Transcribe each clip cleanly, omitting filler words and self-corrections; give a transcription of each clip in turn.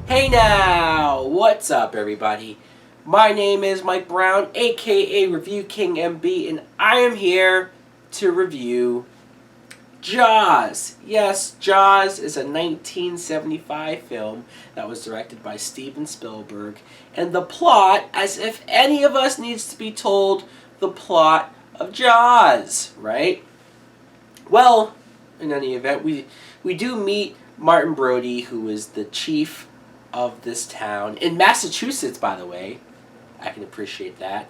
Hey now! What's up, everybody? My name is Mike Brown, aka ReviewKingMB, and I am here to review Jaws. Yes, Jaws is a 1975 film that was directed by Steven Spielberg, and the plot, as if any of us needs to be told the plot of Jaws, right? Well, in any event, we do meet Martin Brody, who is the chief of this town in Massachusetts, by the way. I can appreciate that.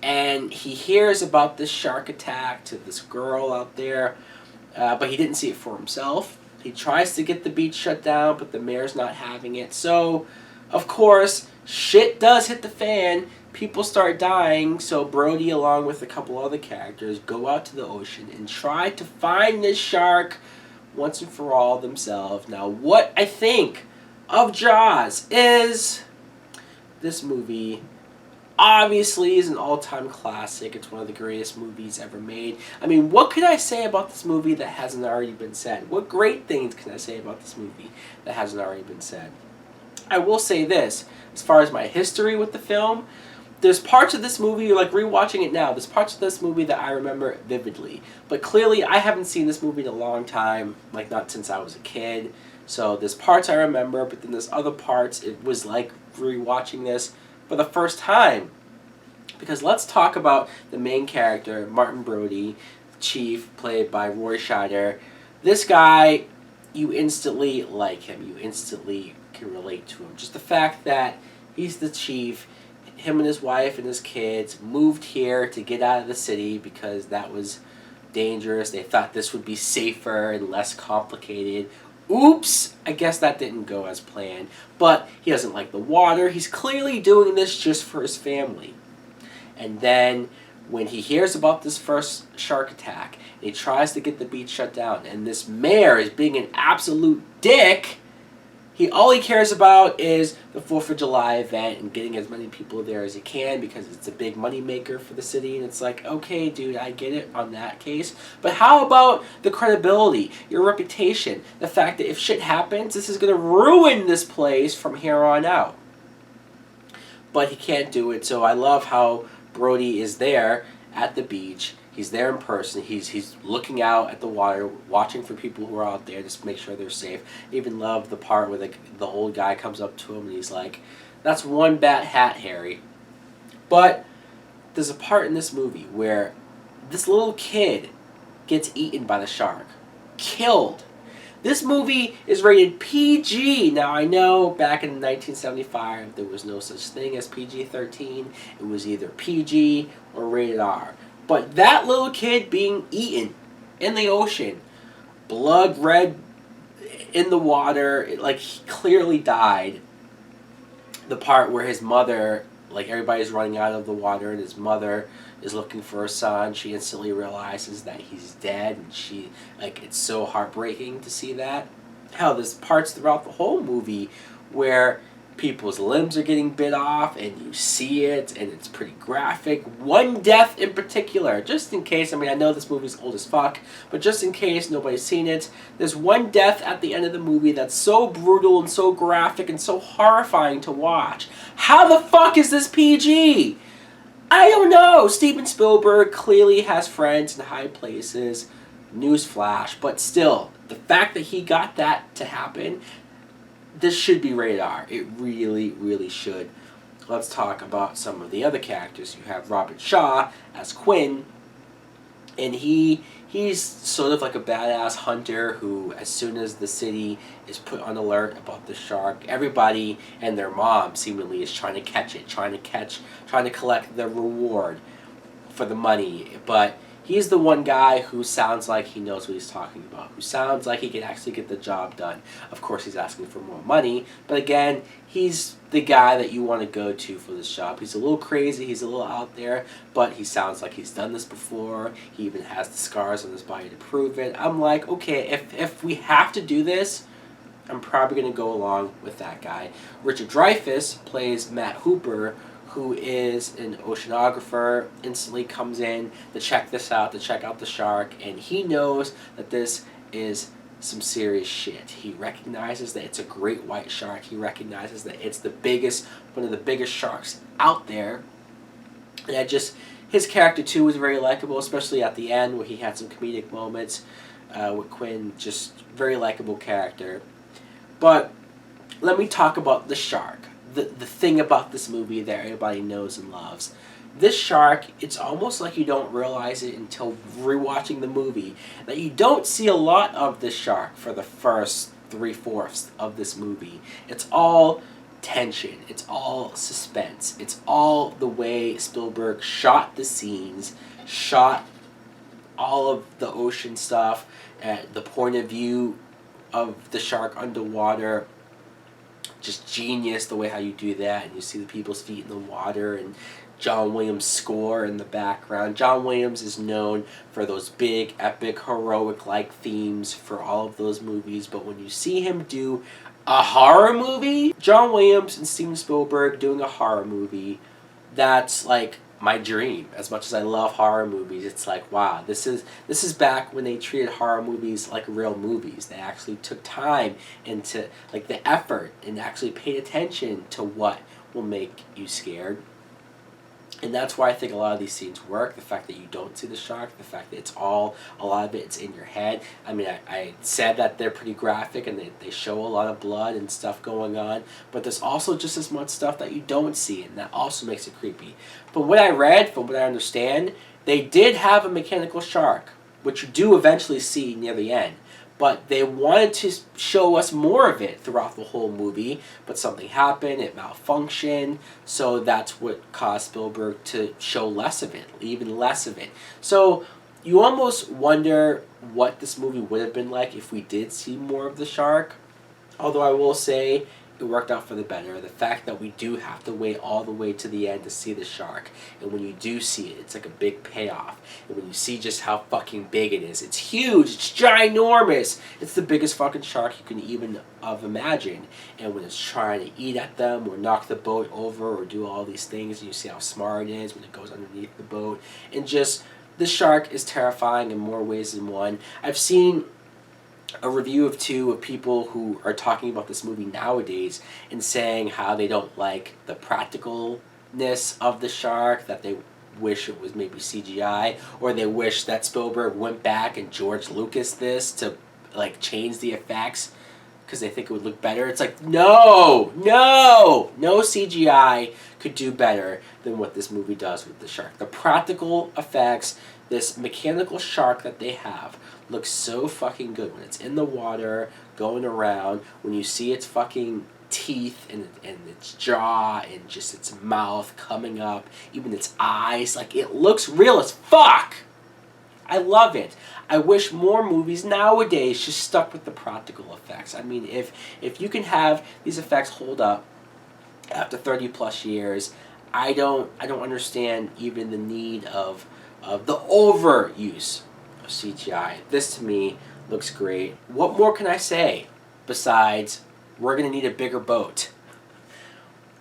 And he hears about this shark attack to this girl out there, but he didn't see it for himself. He tries to get the beach shut down, but the mayor's not having it. So, of course, shit does hit the fan. People start dying, so Brody, along with a couple other characters, go out to the ocean and try to find this shark once and for all themselves. Now, what I think of Jaws is this movie obviously is an all-time classic. It's one of the greatest movies ever made. I mean, what could I say about this movie that hasn't already been said? What great things can I say about this movie that hasn't already been said? I will say this, as far as my history with the film, there's parts of this movie, like rewatching it now, there's parts of this movie that I remember vividly. But clearly, I haven't seen this movie in a long time, like not since I was a kid. So there's parts I remember, but then there's other parts, it was like rewatching this for the first time. Because let's talk about the main character, Martin Brody, Chief, played by Roy Scheider. This guy, you instantly like him. You instantly can relate to him. Just the fact that he's the chief, him and his wife and his kids moved here to get out of the city because that was dangerous. They thought this would be safer and less complicated. Oops! I guess that didn't go as planned. But he doesn't like the water. He's clearly doing this just for his family. And then when he hears about this first shark attack, he tries to get the beach shut down, and this mayor is being an absolute dick. All he cares about is the 4th of July event and getting as many people there as he can because it's a big money maker for the city. And it's like, okay, dude, I get it on that case. But how about the credibility, your reputation, the fact that if shit happens, this is going to ruin this place from here on out. But he can't do it, so I love how Brody is there at the beach. He's there in person. He's looking out at the water, watching for people who are out there, just to make sure they're safe. I even love the part where the old guy comes up to him and he's like, "That's one bad hat, Harry." But there's a part in this movie where this little kid gets eaten by the shark. Killed. This movie is rated PG. Now, I know back in 1975 there was no such thing as PG-13. It was either PG or rated R. But that little kid being eaten in the ocean, blood red in the water, like he clearly died. The part where his mother, like everybody's running out of the water and his mother is looking for her son, she instantly realizes that he's dead, and it's so heartbreaking to see that. Hell, there's parts throughout the whole movie where people's limbs are getting bit off and you see it and it's pretty graphic. One death in particular, just in case, I mean, I know this movie's old as fuck, but just in case nobody's seen it, there's one death at the end of the movie that's so brutal and so graphic and so horrifying to watch. How the fuck is this PG? I don't know. Steven Spielberg clearly has friends in high places. Newsflash. But still, the fact that he got that to happen, this should be rated R. It really, really should. Let's talk about some of the other characters. You have Robert Shaw as Quinn, and he's sort of like a badass hunter who, as soon as the city is put on alert about the shark, everybody and their mom seemingly is trying to catch it, trying to collect the reward for the money. But he's the one guy who sounds like he knows what he's talking about, who sounds like he can actually get the job done. Of course, he's asking for more money, but again, he's the guy that you want to go to for this job. He's a little crazy, he's a little out there, but he sounds like he's done this before. He even has the scars on his body to prove it. I'm like, okay, if we have to do this, I'm probably going to go along with that guy. Richard Dreyfuss plays Matt Hooper, who is an oceanographer, instantly comes in to check this out, to check out the shark, and he knows that this is some serious shit. He recognizes that it's a great white shark. He recognizes that it's the biggest, one of the biggest sharks out there. And his character too was very likable, especially at the end where he had some comedic moments with Quinn. Just very likable character. But let me talk about the shark. The thing about this movie that everybody knows and loves. This shark, it's almost like you don't realize it until rewatching the movie, that you don't see a lot of this shark for the first 3/4 of this movie. It's all tension. It's all suspense. It's all the way Spielberg shot the scenes, shot all of the ocean stuff, at the point of view of the shark underwater. Just genius the way how you do that, and you see the people's feet in the water, and John Williams' score in the background. John Williams is known for those big, epic, heroic-like themes for all of those movies, but when you see him do a horror movie, John Williams and Steven Spielberg doing a horror movie, that's like my dream. As much as I love horror movies, it's like, wow, this is back when they treated horror movies like real movies. They actually took time into like the effort and actually paid attention to what will make you scared. And that's why I think a lot of these scenes work. The fact that you don't see the shark, the fact that it's all, a lot of it's in your head. I mean, I said that they're pretty graphic and they show a lot of blood and stuff going on, but there's also just as much stuff that you don't see, and that also makes it creepy. From what I read, from what I understand, they did have a mechanical shark, which you do eventually see near the end. But they wanted to show us more of it throughout the whole movie, but something happened, it malfunctioned, so that's what caused Spielberg to show less of it, even less of it. So you almost wonder what this movie would have been like if we did see more of the shark. Although I will say, it worked out for the better. The fact that we do have to wait all the way to the end to see the shark, and when you do see it, it's like a big payoff. And when you see just how fucking big it is, it's huge, it's ginormous. It's the biggest fucking shark you can even have imagined. And when it's trying to eat at them or knock the boat over or do all these things, and you see how smart it is when it goes underneath the boat. And just, the shark is terrifying in more ways than one. I've seen a review of 2 of people who are talking about this movie nowadays and saying how they don't like the practicalness of the shark, that they wish it was maybe CGI, or they wish that Spielberg went back and George Lucas this to like change the effects because they think it would look better. It's like, no CGI could do better than what this movie does with the shark. The practical effects, this mechanical shark that they have, looks so fucking good when it's in the water, going around, when you see its fucking teeth and its jaw and just its mouth coming up, even its eyes, like it looks real as fuck! I love it. I wish more movies nowadays just stuck with the practical effects. I mean, if you can have these effects hold up after 30 plus years, I don't understand even the need of the overuse of CGI. This to me looks great. What more can I say besides we're going to need a bigger boat?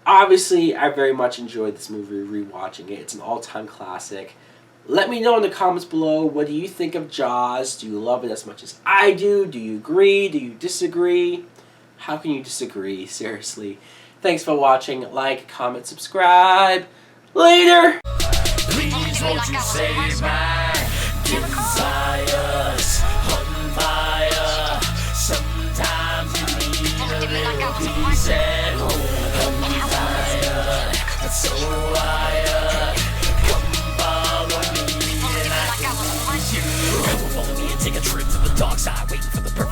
Obviously, I very much enjoyed this movie rewatching it. It's an all-time classic. Let me know in the comments below, what do you think of Jaws? Do you love it as much as I do? Do you agree? Do you disagree? How can you disagree? Seriously. Thanks for watching. Like, comment, subscribe. Later! Please won't you save my desires on fire? Sometimes you need a little peace at home. I'm tired, but so wired. Come follow me and I can lose you. Come follow me and take a trip to the dark side, waiting for the perfect